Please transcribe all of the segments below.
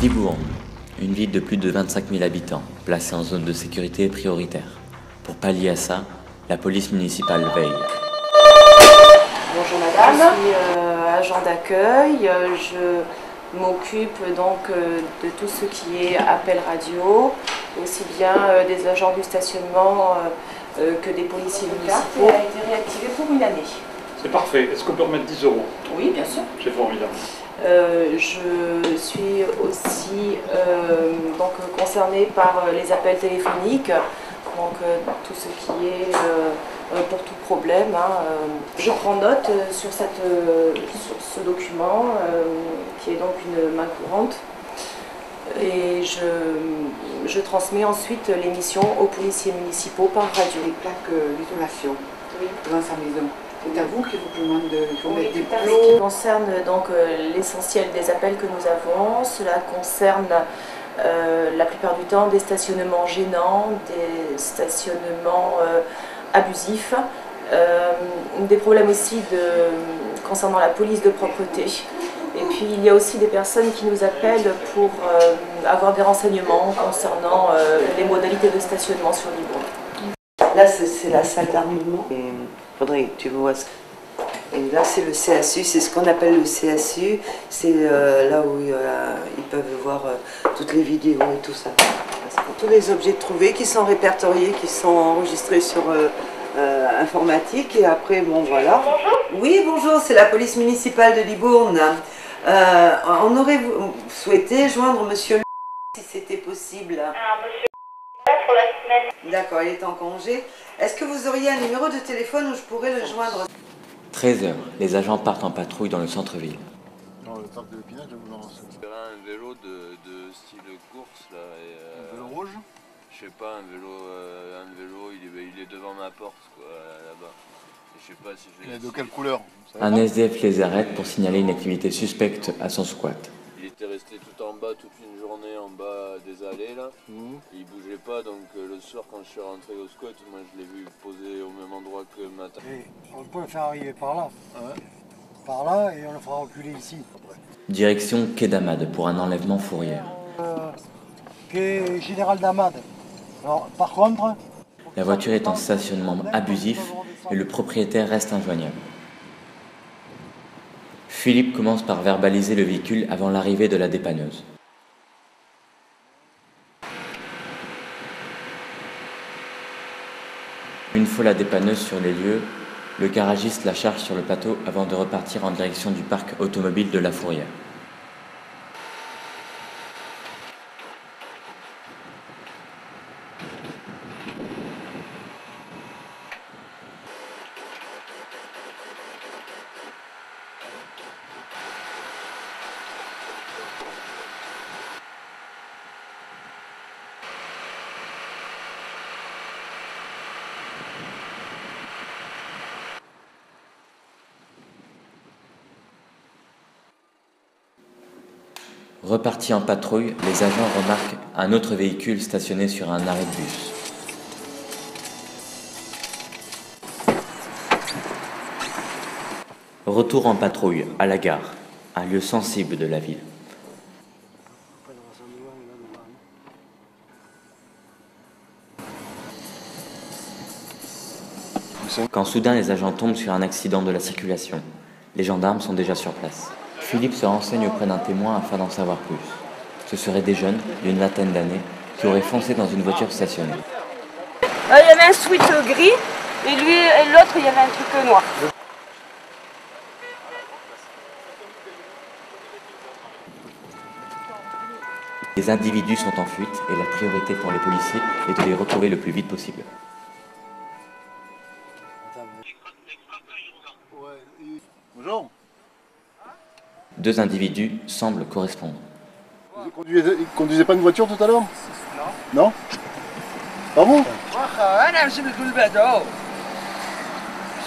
Libourne, une ville de plus de 25 000 habitants, placée en zone de sécurité prioritaire. Pour pallier à ça, la police municipale veille. Bonjour madame, je suis agent d'accueil, je m'occupe donc de tout ce qui est appel radio, aussi bien des agents du stationnement que des policiers municipaux. Elle a été réactivée pour une année. C'est parfait. Est-ce qu'on peut remettre 10 €? Oui, bien sûr. C'est formidable. Je suis aussi donc concernée par les appels téléphoniques, donc tout ce qui est pour tout problème. Je prends note sur ce document qui est donc une main courante et je transmets ensuite l'émission aux policiers municipaux par radio. Les plaques d'isolation dans sa maison. C'est à vous qui vous demande de mettre des Ce plots. qui concerne donc l'essentiel des appels que nous avons, cela concerne la plupart du temps des stationnements gênants, des stationnements abusifs, des problèmes aussi concernant la police de propreté. Et puis il y a aussi des personnes qui nous appellent pour avoir des renseignements concernant les modalités de stationnement sur Libourne. Là, c'est la salle d'armement. Faudrait que tu vois. Et là, c'est le CSU, c'est ce qu'on appelle le CSU. C'est là où ils peuvent voir toutes les vidéos et tout ça. Tous les objets trouvés qui sont répertoriés, qui sont enregistrés sur informatique. Et après, bon, voilà. Bonjour. Oui, bonjour, c'est la police municipale de Libourne. On aurait souhaité joindre monsieur si c'était possible. Alors, monsieur pour la semaine. D'accord, il est en congé. Est-ce que vous auriez un numéro de téléphone où je pourrais le joindre? 13 h, les agents partent en patrouille dans le centre-ville. Dans le parc de l'Épinal, je vous en renseigne. Un vélo de style course là. Un vélo rouge? Je sais pas, un vélo il est devant ma porte quoi, là-bas. Je sais pas si je l'ai. De quelle couleur? Un SDF les arrête pour signaler une activité suspecte à son squat. Il était resté tout en bas toute une journée en bas des allées là. Il bougeait pas donc le soir quand je suis rentré au squat, moi je l'ai vu posé au même endroit que le matin. Et on peut le faire arriver par là. Par là et on le fera reculer ici. Direction Quai d'Amade pour un enlèvement fourrière. Quai Général d'Amade. Alors par contre... La voiture est en stationnement abusif et le propriétaire reste injoignable. Philippe commence par verbaliser le véhicule avant l'arrivée de la dépanneuse. Une fois la dépanneuse sur les lieux, le garagiste la charge sur le plateau avant de repartir en direction du parc automobile de la Fourrière. Repartis en patrouille, les agents remarquent un autre véhicule stationné sur un arrêt de bus. Retour en patrouille, à la gare, un lieu sensible de la ville. Quand soudain les agents tombent sur un accident de la circulation, les gendarmes sont déjà sur place. Philippe se renseigne auprès d'un témoin afin d'en savoir plus. Ce seraient des jeunes d'une vingtaine d'années qui auraient foncé dans une voiture stationnée. Il y avait un sweat gris et lui et l'autre il y avait un truc noir. Les individus sont en fuite et la priorité pour les policiers est de les retrouver le plus vite possible. Bonjour. Deux individus semblent correspondre. Vous conduisez pas une voiture tout à l'heure? Non. Non? Ah bon? Je sais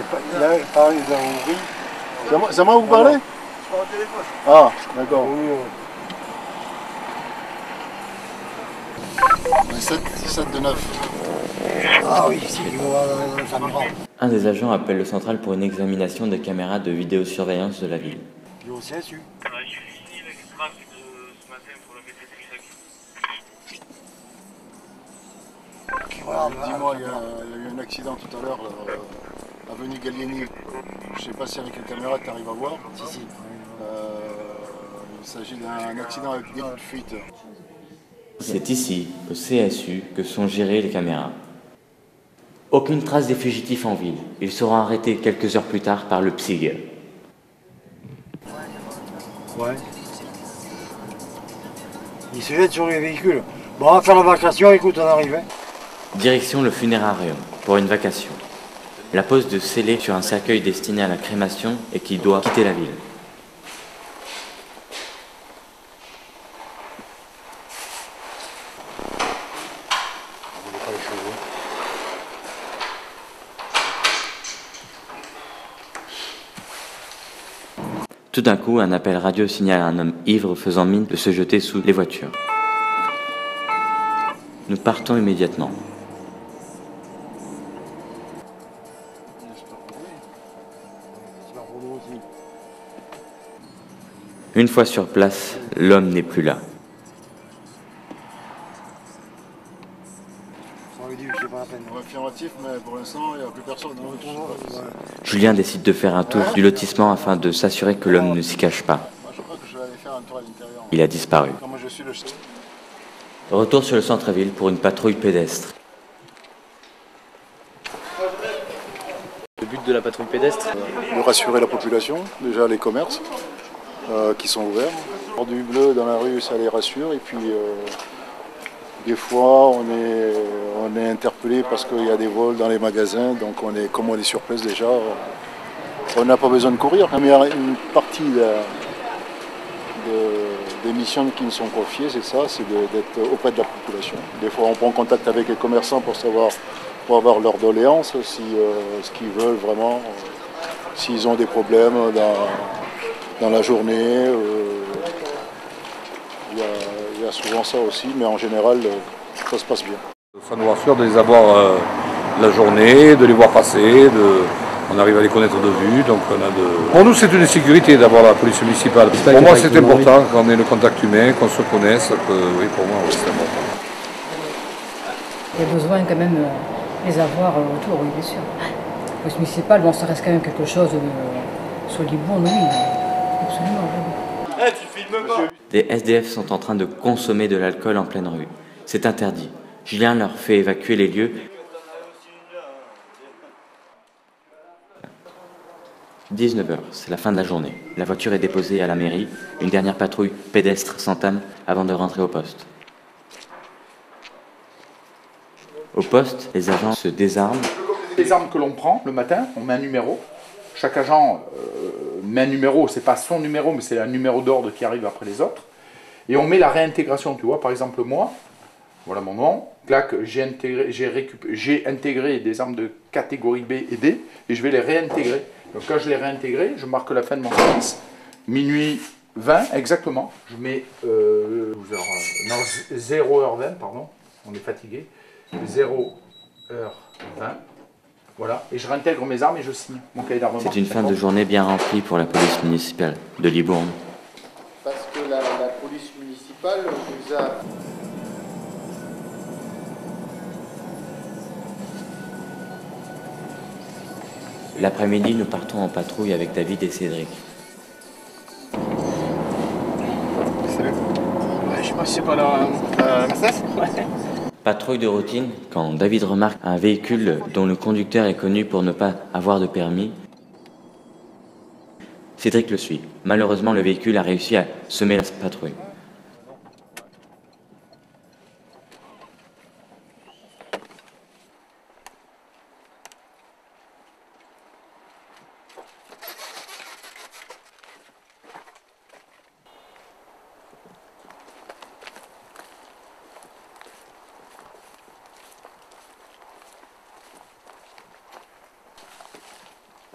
pas, il a parlé d'un C'est à moi que vous parlez? Ah, d'accord. 7 de 9. Ah oui, si, il va voir dans le caméra. Un des agents appelle le central pour une examination des caméras de vidéosurveillance de la ville. Du au CSU. J'ai fini l'extract de ce matin pour le BTP. Voilà, Dis-moi, il y a eu un accident tout à l'heure, avenue Gallieni. Je ne sais pas si avec les caméras tu arrives à voir. si. Il s'agit d'un accident avec des fuites. C'est ici, au CSU, que sont gérées les caméras. Aucune trace des fugitifs en ville. Ils seront arrêtés quelques heures plus tard par le PSIG. Ouais. Il se jette sur les véhicules. Bon, on va faire la vacation, écoute, on arrive. Hein. Direction le funérarium, pour une vacation. La pose de scellé sur un cercueil destiné à la crémation et qui doit quitter la ville. Tout d'un coup, un appel radio signale un homme ivre faisant mine de se jeter sous les voitures. Nous partons immédiatement. Une fois sur place, l'homme n'est plus là. Affirmatif, mais pour l'instant, il n'y a plus personne. Julien décide de faire un tour du lotissement afin de s'assurer que l'homme ne s'y cache pas. Je crois que je vais aller faire un tour à l'intérieur. Il a disparu. Comme je suis le chef. Retour sur le centre-ville pour une patrouille pédestre. Le but de la patrouille pédestre, De rassurer la population, déjà les commerces qui sont ouverts. Avoir du bleu dans la rue, ça les rassure. Et puis, des fois, on est interpellé parce qu'il y a des vols dans les magasins. Donc, comme on est sur place déjà, on n'a pas besoin de courir. Mais il y a une partie des missions qui nous sont confiées, c'est ça, c'est d'être auprès de la population. Des fois, on prend contact avec les commerçants pour avoir leurs doléances, ce qu'ils veulent vraiment, s'ils ont des problèmes dans la journée. Il y a souvent ça aussi, mais en général, ça se passe bien. Ça nous rassure de les avoir la journée, de les voir passer, on arrive à les connaître de vue, donc Pour nous, c'est une sécurité d'avoir la police municipale. Pour moi, c'est important qu'on ait le contact humain, qu'on se connaisse, oui, pour moi, oui, c'est important. Il y a besoin quand même les avoir autour, oui, bien sûr. La police municipale, bon, ça reste quand même quelque chose sur Libourne, oui, absolument. Oui. Hey, tu filmes pas. Des SDF sont en train de consommer de l'alcool en pleine rue. C'est interdit. Julien leur fait évacuer les lieux. 19h, c'est la fin de la journée. La voiture est déposée à la mairie. Une dernière patrouille pédestre s'entame avant de rentrer au poste. Au poste, les agents se désarment. Les armes que l'on prend le matin, on met un numéro. Chaque agent met un numéro, c'est pas son numéro, mais c'est un numéro d'ordre qui arrive après les autres. Et on met la réintégration, tu vois, par exemple moi, voilà mon nom, clac, j'ai intégré des armes de catégorie B et D, et je vais les réintégrer. Donc quand je les réintégre, je marque la fin de mon service, minuit 20 exactement, je mets 0h20, pardon, on est fatigué, 0h20. Voilà, et je réintègre mes armes et je signe mon cahier d'armement. C'est une fin de journée bien remplie pour la police municipale de Libourne. Parce que la police municipale nous a... L'après-midi, nous partons en patrouille avec David et Cédric. Salut. Je sais pas si c'est pas la Mercedes. Patrouille de routine, quand David remarque un véhicule dont le conducteur est connu pour ne pas avoir de permis, Cédric le suit. Malheureusement, le véhicule a réussi à semer la patrouille.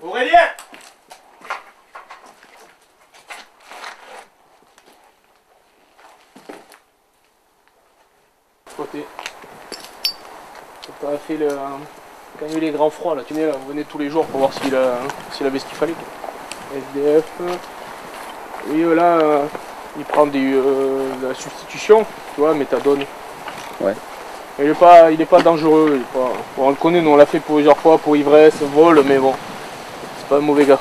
Aurélien! Côté. Quand on a fait quand il y a eu les grands froids, là, tu venais, là, on venait tous les jours pour voir s'il avait ce qu'il fallait. SDF. Oui, là, il prend de la substitution, tu vois, méthadone. Ouais. Il est pas dangereux, bon, on le connaît, nous on l'a fait plusieurs fois pour ivresse, vol, mais bon, c'est pas un mauvais gars.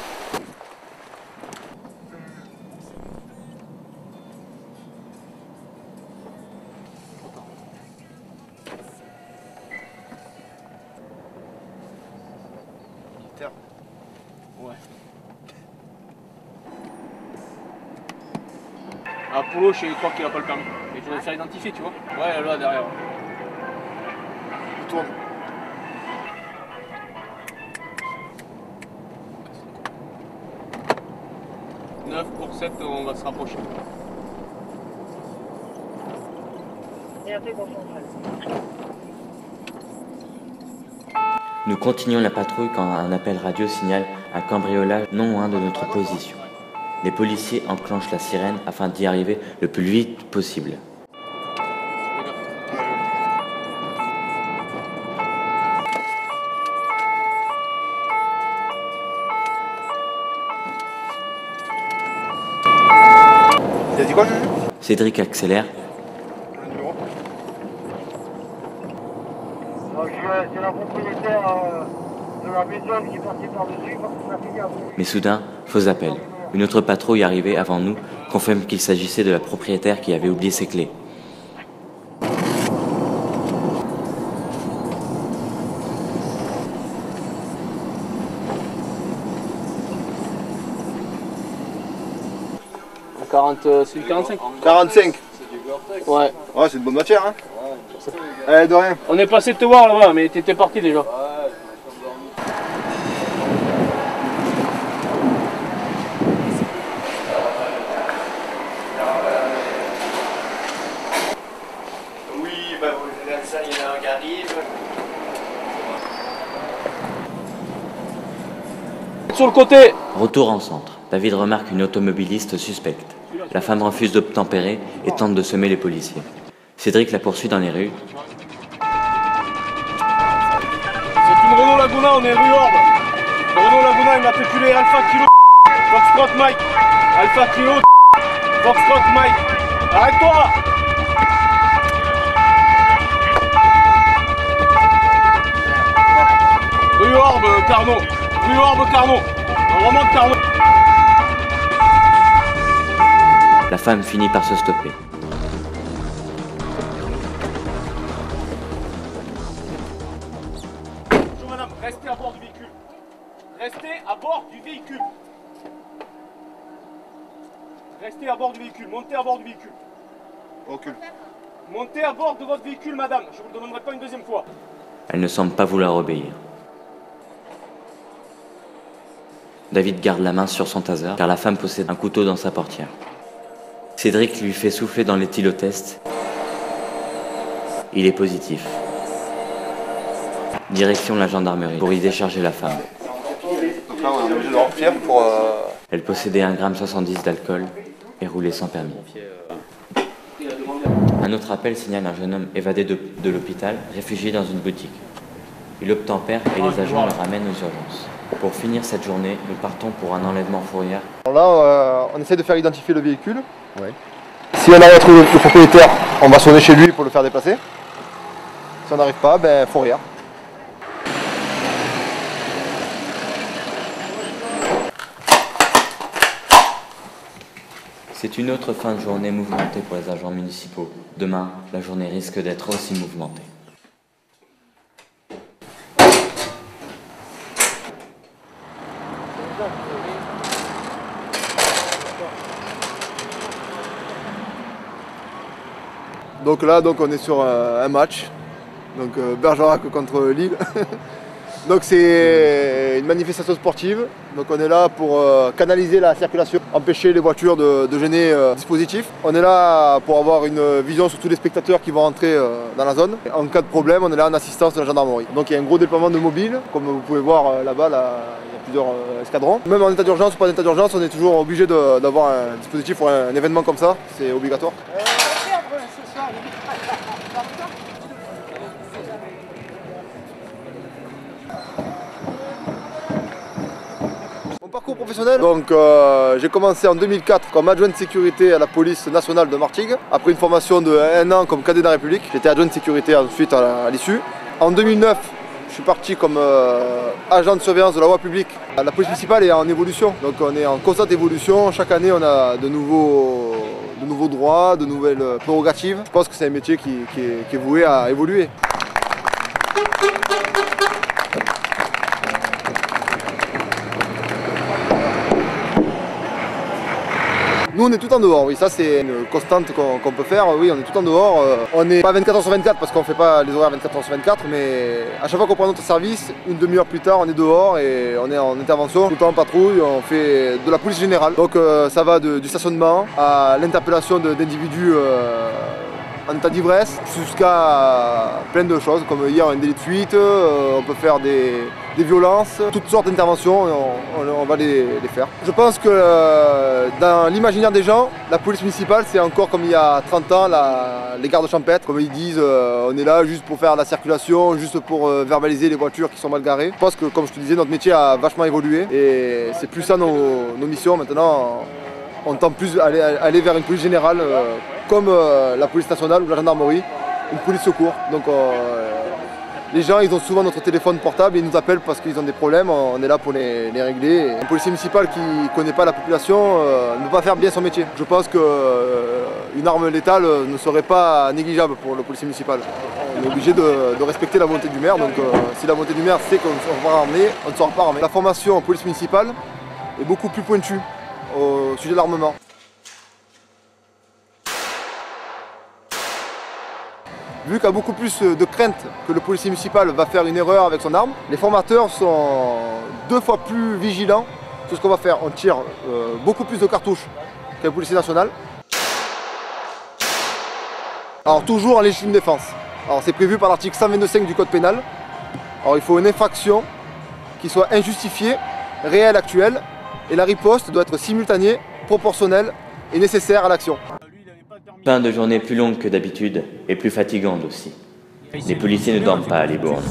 Ouais. Apollo, je crois qu'il a pas le permis. Et tu dois le faire identifier, tu vois. Ouais, là, derrière. Il tourne. 9 pour 7, on va se rapprocher. Et après, Nous continuons la patrouille quand un appel radio signale un cambriolage non loin de notre position. Les policiers enclenchent la sirène afin d'y arriver le plus vite possible. T'as dit quoi? Cédric accélère. C'est la propriétaire de la maison qui est passée par-dessus parce que ça finit à vous. Mais soudain, faux appel. Une autre patrouille arrivée avant nous confirme qu'il s'agissait de la propriétaire qui avait oublié ses clés. C'est du 45. 45. Ouais. Ouais, c'est de bonne matière, hein. Allez, de rien. On est passé de te voir là-bas, mais t'étais parti déjà. Oui, bah vous avez ça, il y en a un qui arrive. Sur le côté. Retour en centre. David remarque une automobiliste suspecte. La femme refuse d'obtempérer et tente de semer les policiers. Cédric la poursuit dans les rues. C'est une Renault Laguna, on est rue Orbe. Renault Laguna immatriculé Alpha Kilo Foxtrot Mike. Alpha Kilo Foxtrot Mike. Arrête-toi. Rue Orbe, Carnot. Rue Orbe, Carnot. On remonte Carnot. La femme finit par se stopper. Bonjour madame, restez à bord du véhicule. Restez à bord du véhicule. Restez à bord du véhicule, montez à bord du véhicule. Recule. Montez à bord de votre véhicule madame, je ne vous le demanderai pas une deuxième fois. Elle ne semble pas vouloir obéir. David garde la main sur son taser car la femme possède un couteau dans sa portière. Cédric lui fait souffler dans l'éthylotest. Il est positif. Direction la gendarmerie pour y décharger la femme. Donc là, on est obligé de remplir pour... Elle possédait 1,70 g d'alcool et roulait sans permis. Un autre appel signale un jeune homme évadé de l'hôpital, réfugié dans une boutique. Il obtempère et les agents le ramènent aux urgences. Pour finir cette journée, nous partons pour un enlèvement fourrière. Alors là, on essaie de faire identifier le véhicule. Ouais. Si on arrive à trouver le propriétaire, on va sonner chez lui pour le faire déplacer. Si on n'arrive pas, ben fourrière. C'est une autre fin de journée mouvementée pour les agents municipaux. Demain, la journée risque d'être aussi mouvementée. Donc là, on est sur un match, donc Bergerac contre Lille. Donc c'est une manifestation sportive, donc on est là pour canaliser la circulation, empêcher les voitures de gêner le dispositif. On est là pour avoir une vision sur tous les spectateurs qui vont rentrer dans la zone. En cas de problème, on est là en assistance de la gendarmerie. Donc il y a un gros déploiement de mobiles, comme vous pouvez voir là-bas, il y a plusieurs escadrons. Même en état d'urgence ou pas en état d'urgence, on est toujours obligé d'avoir un dispositif pour un événement comme ça, c'est obligatoire. Mon parcours professionnel, donc j'ai commencé en 2004 comme adjoint de sécurité à la police nationale de Martigues. Après une formation de 1 an comme cadet de la République, j'étais adjoint de sécurité ensuite à l'issue. En 2009, je suis parti comme agent de surveillance de la voie publique. La police municipale est en évolution, donc on est en constante évolution. Chaque année, on a de nouveaux droits, de nouvelles prérogatives. Je pense que c'est un métier qui est voué à évoluer. Nous on est tout en dehors, oui, ça c'est une constante qu'on peut faire, oui, on est tout en dehors. On n'est pas 24h sur 24 parce qu'on ne fait pas les horaires 24h sur 24, mais à chaque fois qu'on prend notre service, une demi-heure plus tard, on est dehors et on est en intervention, tout le temps en patrouille, on fait de la police générale. Donc ça va du stationnement à l'interpellation d'individus en état d'ivresse, jusqu'à plein de choses, comme hier un délit de fuite, on peut faire des violences, toutes sortes d'interventions, on va les faire. Je pense que dans l'imaginaire des gens, la police municipale c'est encore comme il y a 30 ans, les gardes champêtres, comme ils disent, on est là juste pour faire la circulation, juste pour verbaliser les voitures qui sont mal garées. Je pense que, comme je te disais, notre métier a vachement évolué et c'est plus ça nos missions maintenant. On tend plus à aller vers une police générale comme la police nationale ou la gendarmerie, une police secours. Donc les gens ils ont souvent notre téléphone portable et ils nous appellent parce qu'ils ont des problèmes, on est là pour les régler. Un policier municipal qui ne connaît pas la population ne peut pas faire bien son métier. Je pense qu'une arme létale ne serait pas négligeable pour le policier municipal. On est obligé de respecter la volonté du maire, donc si la volonté du maire c'est qu'on va armer, on ne sera pas armé. La formation en police municipale est beaucoup plus pointue au sujet de l'armement. Vu qu'il y a beaucoup plus de crainte que le policier municipal va faire une erreur avec son arme, les formateurs sont 2 fois plus vigilants sur ce qu'on va faire. On tire beaucoup plus de cartouches qu'un policier national. Alors toujours en légitime défense. Alors c'est prévu par l'article 122.5 du code pénal. Alors il faut une infraction qui soit injustifiée, réelle, actuelle, et la riposte doit être simultanée, proportionnelle et nécessaire à l'action. Fin de journée plus longue que d'habitude et plus fatigante aussi. Les policiers ne dorment pas à Libourne.